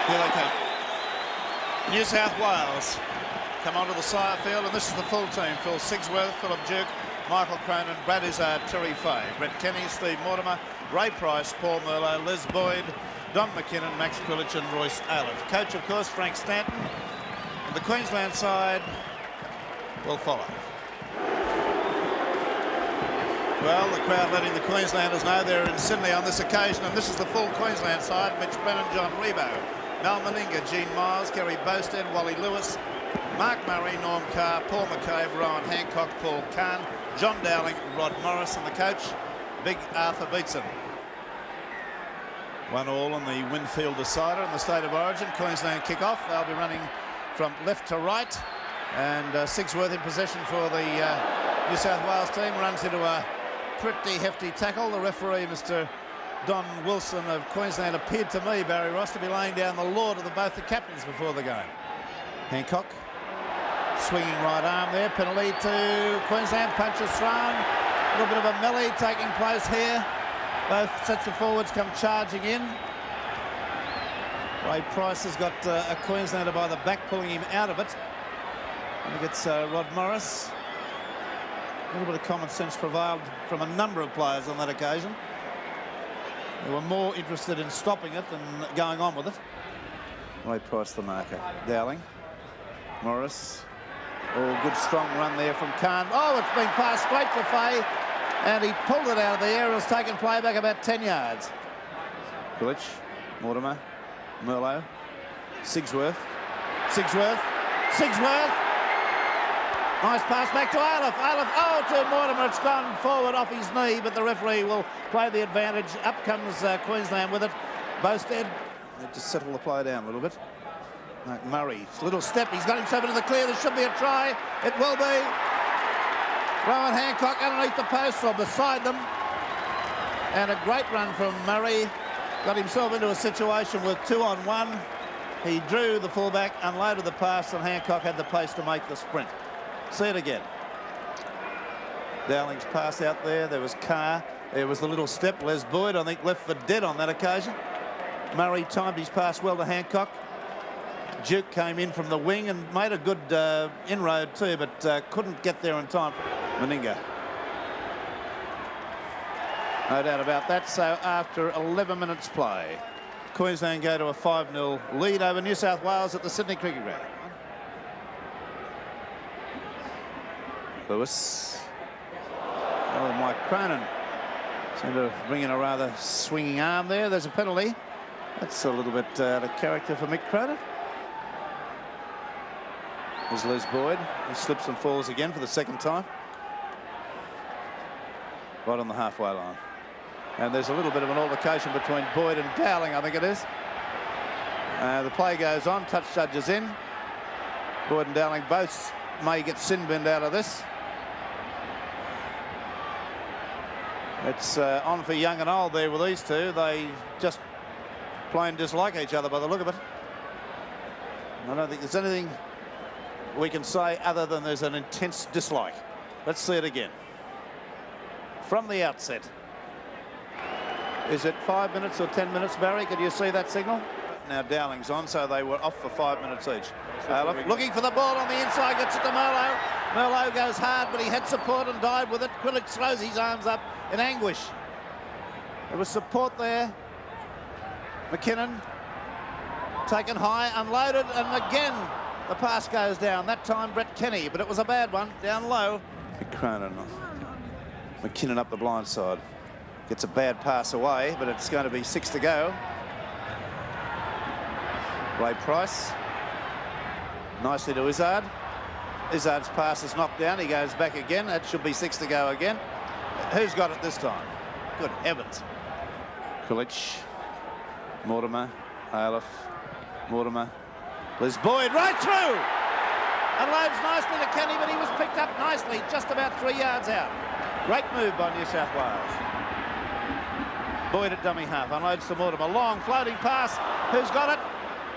Here they come. New South Wales come onto the sire field, and this is the full team. Phil Sigsworth, Philip Duke, Michael Cronin, Brad Izzard, Terry Fay, Brett Kenny, Steve Mortimer, Ray Price, Paul Merlo, Les Boyd, Don McKinnon, Max Quilich and Royce Aylett. Coach, of course, Frank Stanton. And the Queensland side will follow. Well, the crowd letting the Queenslanders know they're in Sydney on this occasion, and this is the full Queensland side. Mitch Brennan, John Rebo, Mal Meninga, Gene Miles, Kerry Bosted, Wally Lewis, Mark Murray, Norm Carr, Paul McCabe, Rowan Hancock, Paul Kahn, John Dowling, Rod Morris, and the coach, Big Arthur Beetson. 1-1 on the Winfield decider in the State of Origin. Queensland kick off. They'll be running from left to right, and Sigsworth in possession for the New South Wales team. Runs into a pretty hefty tackle. The referee, Mr. Don Wilson of Queensland, appeared to me, Barry Ross, to be laying down the law to both the captains before the game. Hancock, swinging right arm there, penalty to Queensland, punches thrown. A little bit of a melee taking place here. Both sets of forwards come charging in. Ray Price has got a Queenslander by the back, pulling him out of it. I think it's Rod Morris. A little bit of common sense prevailed from a number of players on that occasion. They were more interested in stopping it than going on with it. Ray Price the marker. Dowling. Morris. Oh, good strong run there from Kahn. Oh, it's been passed straight to Fay, and he pulled it out of the air. It was taken play back about 10 yards. Quilich, Mortimer, Merlo, Sigsworth. Nice pass back to Aylett. Oh, to Mortimer. It's gone forward off his knee, but the referee will play the advantage. Up comes Queensland with it. Bosted. They just settle the play down a little bit. Mark Murray, little step. He's got himself into the clear. There should be a try. It will be. Rowan Hancock underneath the post or beside them. And a great run from Murray. Got himself into a situation with 2-on-1. He drew the fullback, unloaded the pass, and Hancock had the pace to make the sprint. See it again. Dowling's pass out there. There was Carr. There was the little step. Les Boyd, I think, left for dead on that occasion. Murray timed his pass well to Hancock. Duke came in from the wing and made a good inroad too, but couldn't get there in time. Meninga. No doubt about that. So after 11 minutes play, Queensland go to a 5-0 lead over New South Wales at the Sydney Cricket Ground. Lewis. Oh, Mike Cronin seemed to bring in a rather swinging arm there. There's a penalty. That's a little bit out of character for Mick Cronin. There's Les Boyd. He slips and falls again for the second time. Right on the halfway line. And there's a little bit of an altercation between Boyd and Dowling, I think it is. The play goes on. Touch judges in. Boyd and Dowling both may get sin-binned out of this. It's on for young and old there with these two. They just plain dislike each other by the look of it. I don't think there's anything we can say other than there's an intense dislike. Let's see it again. From the outset. Is it 5 minutes or 10 minutes, Barry? Could you see that signal? Now Dowling's on, so they were off for 5 minutes each. Looking for the ball on the inside, gets it to Merlo. Merlo goes hard, but he had support and died with it. Quilich throws his arms up in anguish. There was support there. McKinnon taken high, unloaded, and again the pass goes down. That time Brett Kenny, but it was a bad one, down low. Cronin. McKinnon up the blind side. Gets a bad pass away, but it's going to be 6 to go. Ray Price. Nicely to Izzard. Izzard's pass is knocked down. He goes back again. That should be 6 to go again. Who's got it this time? Good heavens. Quilich. Mortimer. Aylett. Mortimer. Les Boyd right through. Unloads nicely to Kenny, but he was picked up nicely just about 3 yards out. Great move by New South Wales. Boyd at dummy half. Unloads to Mortimer. Long floating pass. Who's got it?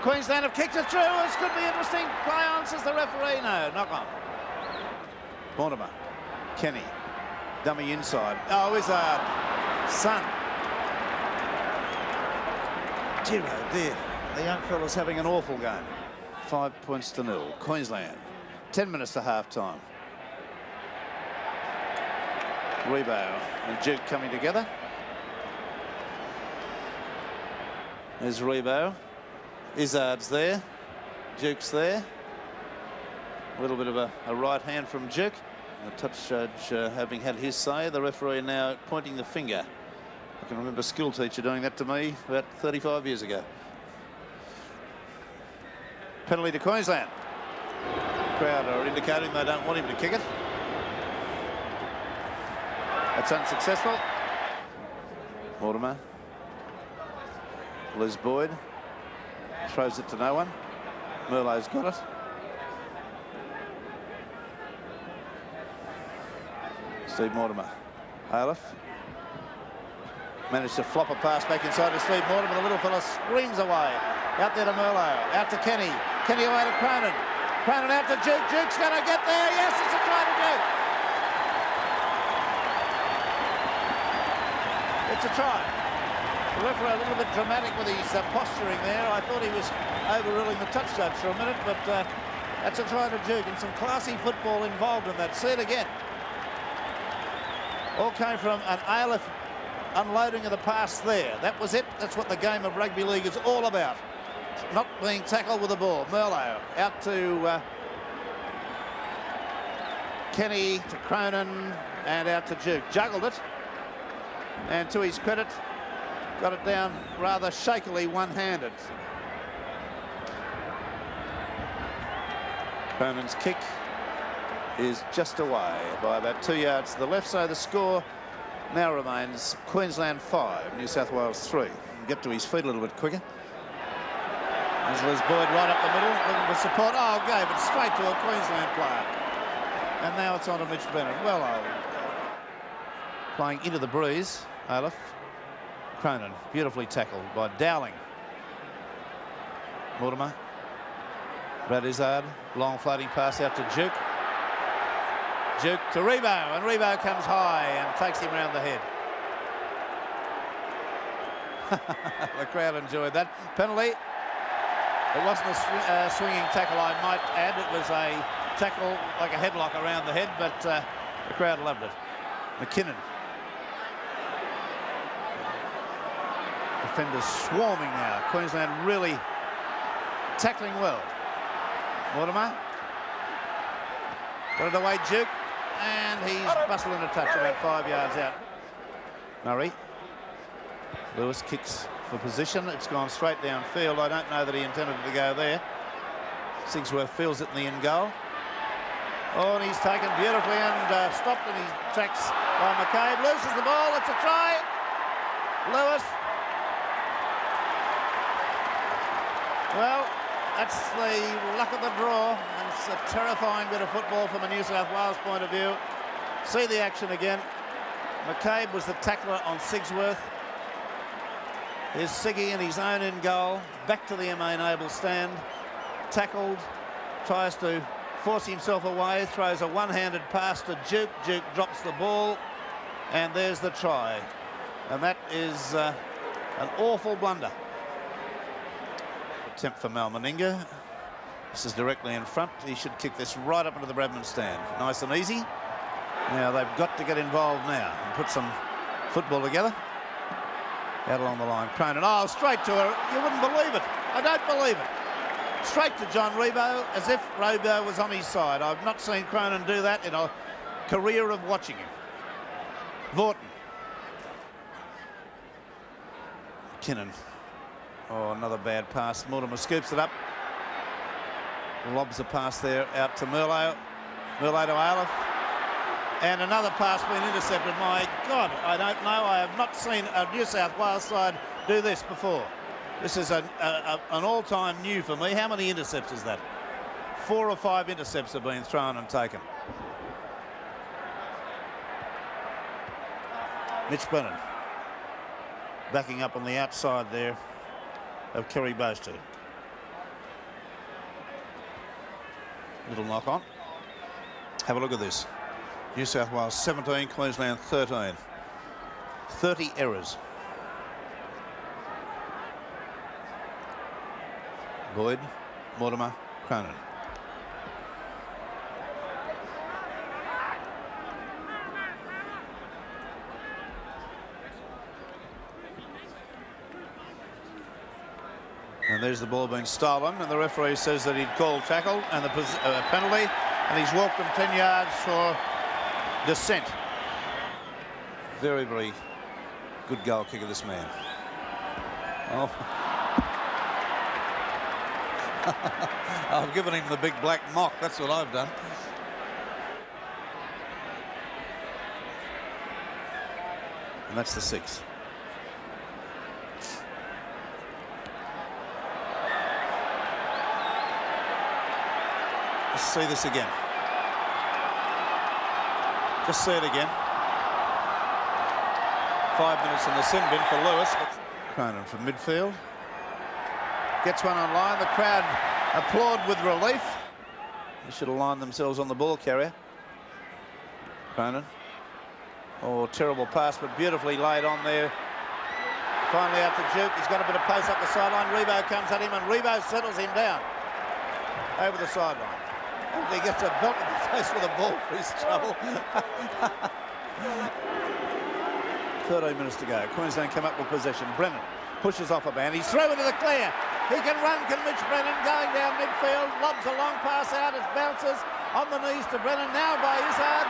Queensland have kicked it through. This could be interesting. Play on, says the referee. No, knock on. Mortimer. Kenny. Dummy inside. Oh, Izzard. Son. Dear, oh dear. The young fella's having an awful game. 5 points to 0. Queensland. 10 minutes to half-time. Rebo and Duke coming together. There's Rebo. Izzard's there. Duke's there. A little bit of a right hand from Duke. The touch judge having had his say. The referee now pointing the finger. I can remember a school teacher doing that to me about 35 years ago. Penalty to Queensland. Crowd are indicating they don't want him to kick it. That's unsuccessful. Mortimer. Liz Boyd. Throws it to no one. Merlot's got it. Steve Mortimer. Aleph. Managed to flop a pass back inside to Steve Mortimer. The little fella screams away. Out there to Merlot. Out to Kenny. Kenny away to Cronin. Cronin out to Duke. Duke's going to get there. Yes, it's a try to Duke. It's a try. The referee a little bit dramatic with his posturing there. I thought he was overruling the touch judge for a minute, but that's a try to Duke, and some classy football involved in that. See it again. All came from an Aleph unloading of the pass there. That was it. That's what the game of rugby league is all about. Not being tackled with the ball. Merlot out to Kenny, to Cronin, and out to Duke. Juggled it, and to his credit, got it down rather shakily one-handed. Cronin's kick is just away by about 2 yards to the left, so the score now remains Queensland 5, New South Wales 3. Get to his feet a little bit quicker. There's Liz Boyd right up the middle, looking for support. Oh, gave it straight to a Queensland player. And now it's on to Mitch Bennett. Well, playing into the breeze, Aleph. Cronin, beautifully tackled by Dowling. Mortimer. Brad Izzard, long floating pass out to Duke. Duke to Rebo, and Rebo comes high and takes him round the head. The crowd enjoyed that. Penalty. It wasn't a swinging tackle, I might add. It was a tackle like a headlock around the head, but the crowd loved it. McKinnon. Defenders swarming now. Queensland really tackling well. Mortimer. Got it away, Duke. And he's bustling a touch about 5 yards out. Murray. Lewis kicks for position. It's gone straight downfield. I don't know that he intended it to go there. Sigsworth feels it in the end goal. Oh, and he's taken beautifully and stopped in his tracks by McCabe. Loses the ball. It's a try. Lewis. Well, that's the luck of the draw, and it's a terrifying bit of football from a New South Wales point of view. See the action again. McCabe was the tackler on Sigsworth. Here's Siggy in his own end goal, back to the MA Noble stand, tackled, tries to force himself away, throws a one-handed pass to Duke. Duke drops the ball, and there's the try. And that is an awful blunder. Attempt for Mal Meninga. This is directly in front. He should kick this right up into the Bradman stand. Nice and easy. Now they've got to get involved now and put some football together. Out along the line. Cronin. Oh, straight to her. You wouldn't believe it. I don't believe it. Straight to John Rebo, as if Rebo was on his side. I've not seen Cronin do that in a career of watching him. Vaughton. McKinnon. Oh, another bad pass. Mortimer scoops it up. Lobs a pass there out to Merlot. Merlot to Aleph. And another pass being intercepted. My God, I don't know. I have not seen a New South Wales side do this before. This is an all-time new for me. How many intercepts is that? 4 or 5 intercepts have been thrown and taken. Mitch Brennan backing up on the outside there of Kerry Boasted. Little knock on. Have a look at this. New South Wales 17, Queensland 13. 30 errors. Boyd, Mortimer, Cronin. And there's the ball being stolen, and the referee says that he'd called tackle and the penalty, and he's walked them 10 yards for dissent. Very, very good goal kicker, this man. Oh. I've given him the big black mock. That's what I've done. And that's the 6. Let's see this again. Just see it again. 5 minutes in the sin bin for Lewis. Cronin from midfield. Gets one on line. The crowd applaud with relief. They should have lined themselves on the ball carrier. Cronin. Oh, terrible pass, but beautifully laid on there. Finally out to Duke. He's got a bit of pace up the sideline. Rebo comes at him, and Rebo settles him down over the sideline. And he gets a belt in the face with a ball for his trouble. 13 minutes to go. Queensland come up with possession. Brennan pushes off a man. He's through into the clear. He can run, can Mitch Brennan, going down midfield. Lobs a long pass out. It bounces on the knees to Brennan. Now by Izzard.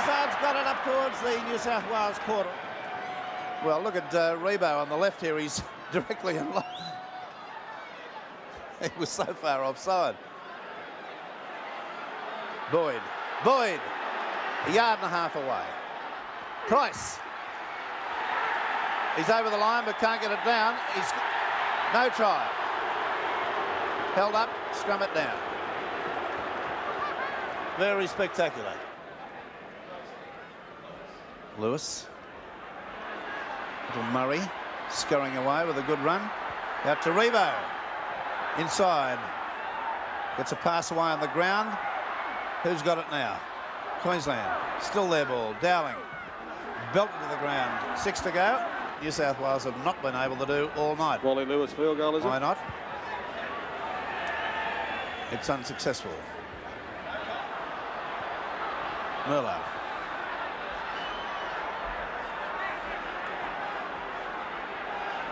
Izzard's got it up towards the New South Wales quarter. Well, look at Rebo on the left here. He's directly in line. He was so far offside. Boyd. Boyd. A yard and a half away. Price. He's over the line but can't get it down. He's no try. Held up, scrum it down. Very spectacular. Lewis. Little Murray scurrying away with a good run. Out to Rebo. Inside. Gets a pass away on the ground. Who's got it now? Queensland. Still their ball. Dowling. Belted to the ground. 6 to go. New South Wales have not been able to do all night. Wally Lewis field goal, is it? Why not? It's unsuccessful. Merlo.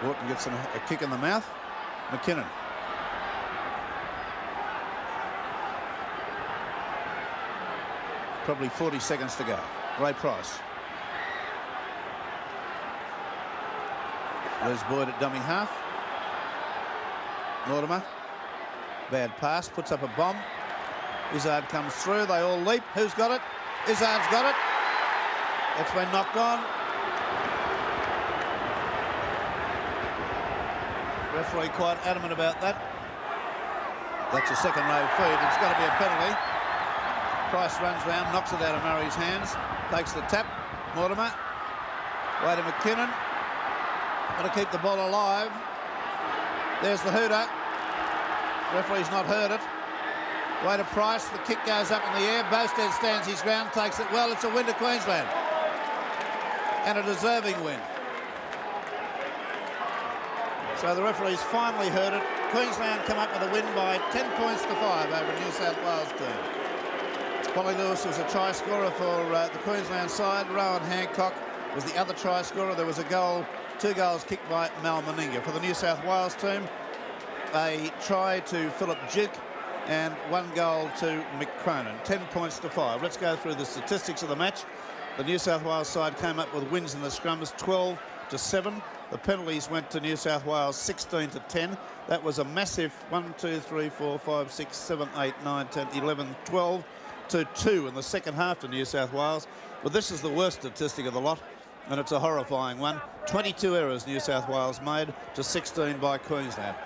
Wharton gets a kick in the mouth. McKinnon. Probably 40 seconds to go. Ray Price. There's Boyd at dummy half. Mortimer. Bad pass. Puts up a bomb. Izzard comes through. They all leap. Who's got it? Izzard's got it. It's been knocked on. Referee quite adamant about that. That's a second row feed. It's got to be a penalty. Price runs round, knocks it out of Murray's hands, takes the tap. Mortimer. Way to McKinnon. Got to keep the ball alive. There's the hooter. Referee's not heard it. Way to Price. The kick goes up in the air. Bowstead stands his ground, takes it well. It's a win to Queensland. And a deserving win. So the referee's finally heard it. Queensland come up with a win by 10 points to 5 over a New South Wales team. Wally Lewis was a try scorer for the Queensland side. Rowan Hancock was the other try scorer. There was a goal, 2 goals kicked by Mal Meninga. For the New South Wales team, a try to Philip Duke and 1 goal to Mick Cronin. 10 points to 5. Let's go through the statistics of the match. The New South Wales side came up with wins in the scrums 12 to 7. The penalties went to New South Wales 16 to 10. That was a massive 1, 2, 3, 4, 5, 6, 7, 8, 9, 10, 11, 12 to 2 in the second half to New South Wales. But this is the worst statistic of the lot, and it's a horrifying one. 22 errors New South Wales made to 16 by Queensland.